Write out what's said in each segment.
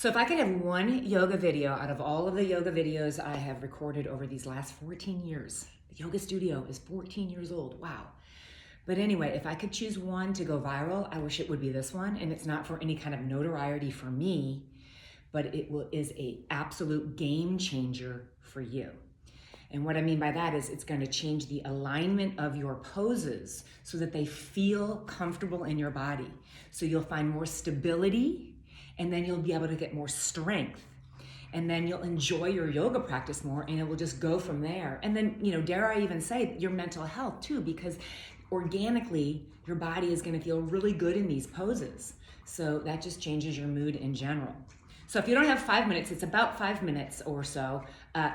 So if I could have one yoga video out of all of the yoga videos I have recorded over these last 14 years, the yoga studio is 14 years old, wow. But anyway, if I could choose one to go viral, I wish it would be this one. And it's not for any kind of notoriety for me, but is a absolute game changer for you. And what I mean by that is it's going to change the alignment of your poses so that they feel comfortable in your body. So you'll find more stability, and then you'll be able to get more strength. And then you'll enjoy your yoga practice more, and it will just go from there. And then, dare I even say your mental health too, because organically your body is going to feel really good in these poses. So that just changes your mood in general. So if you don't have 5 minutes, it's about 5 minutes or so.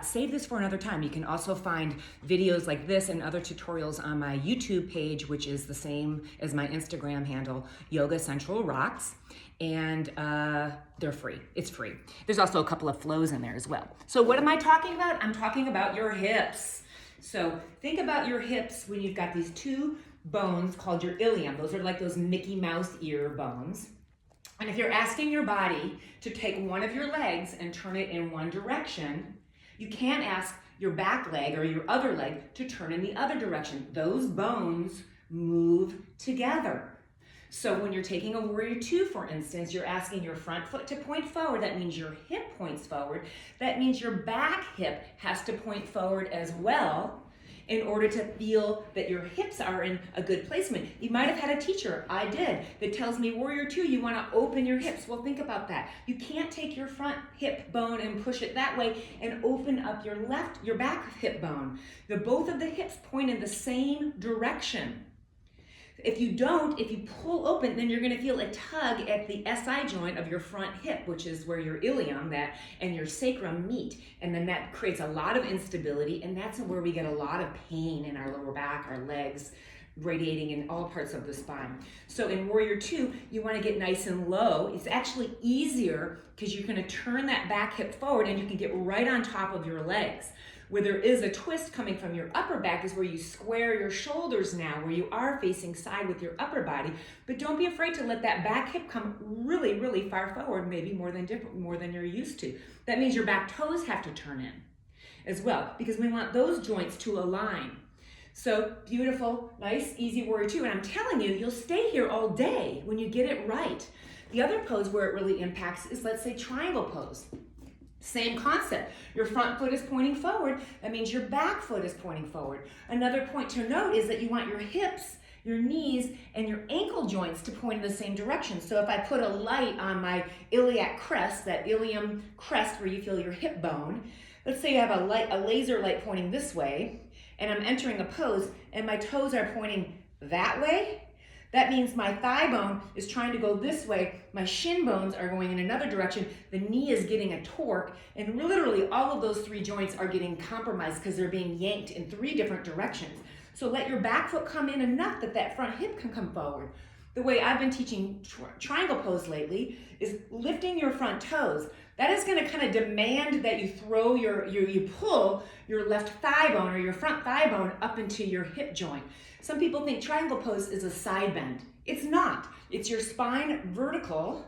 Save this for another time. You can also find videos like this and other tutorials on my YouTube page, which is the same as my Instagram handle, Yoga Central Rocks. And they're free. It's free. There's also a couple of flows in there as well. So what am I talking about? I'm talking about your hips. So think about your hips when you've got these two bones called your ilium. Those are like those Mickey Mouse ear bones. And if you're asking your body to take one of your legs and turn it in one direction, you can't ask your back leg or your other leg to turn in the other direction. Those bones move together. So when you're taking a warrior two, for instance, you're asking your front foot to point forward. That means your hip points forward. That means your back hip has to point forward as well in order to feel that your hips are in a good placement. You might have had a teacher, I did, that tells me warrior two, you want to open your hips. Well, think about that. You can't take your front hip bone and push it that way and open up your back hip bone. Both of the hips point in the same direction. If you pull open, then you're going to feel a tug at the SI joint of your front hip, which is where your ilium and your sacrum meet. And then that creates a lot of instability, and that's where we get a lot of pain in our lower back, our legs, radiating in all parts of the spine. So in warrior two, you want to get nice and low. It's actually easier because you're going to turn that back hip forward and you can get right on top of your legs. Where there is a twist coming from your upper back is where you square your shoulders now, where you are facing side with your upper body. But don't be afraid to let that back hip come really, really far forward, maybe more than you're used to. That means your back toes have to turn in as well, because we want those joints to align. So beautiful, nice, easy warrior two. And I'm telling you, you'll stay here all day when you get it right. The other pose where it really impacts is, let's say, triangle pose. Same concept. Your front foot is pointing forward. That means your back foot is pointing forward. Another point to note is that you want your hips, your knees, and your ankle joints to point in the same direction. So if I put a light on my iliac crest, that ilium crest where you feel your hip bone, let's say I have a laser light pointing this way, and I'm entering a pose, and my toes are pointing that way. That means my thigh bone is trying to go this way, my shin bones are going in another direction, the knee is getting a torque, and literally all of those three joints are getting compromised because they're being yanked in three different directions. So let your back foot come in enough that front hip can come forward. The way I've been teaching triangle pose lately is lifting your front toes. That is going to kind of demand that you throw you pull your left thigh bone or your front thigh bone up into your hip joint. Some people think triangle pose is a side bend. It's not. It's your spine vertical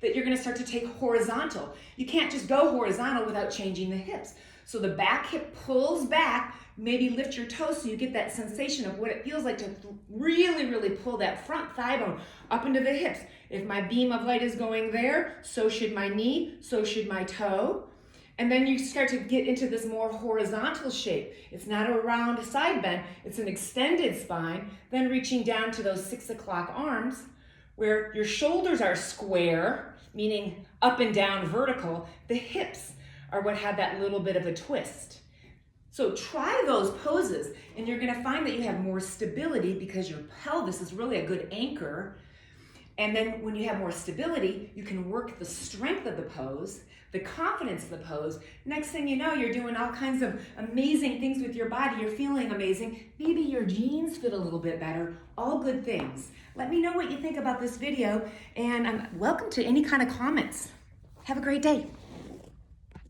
that you're going to start to take horizontal. You can't just go horizontal without changing the hips. So the back hip pulls back, maybe lift your toes so you get that sensation of what it feels like to really, really pull that front thigh bone up into the hips. If my beam of light is going there, so should my knee, so should my toe. And then you start to get into this more horizontal shape. It's not a round side bend, it's an extended spine, then reaching down to those 6 o'clock arms where your shoulders are square, meaning up and down vertical. The hips are what have that little bit of a twist. So try those poses and you're gonna find that you have more stability because your pelvis is really a good anchor. And then when you have more stability, you can work the strength of the pose, the confidence of the pose. Next thing you know, you're doing all kinds of amazing things with your body. You're feeling amazing. Maybe your jeans fit a little bit better. All good things. Let me know what you think about this video, and I'm welcome to any kind of comments. Have a great day.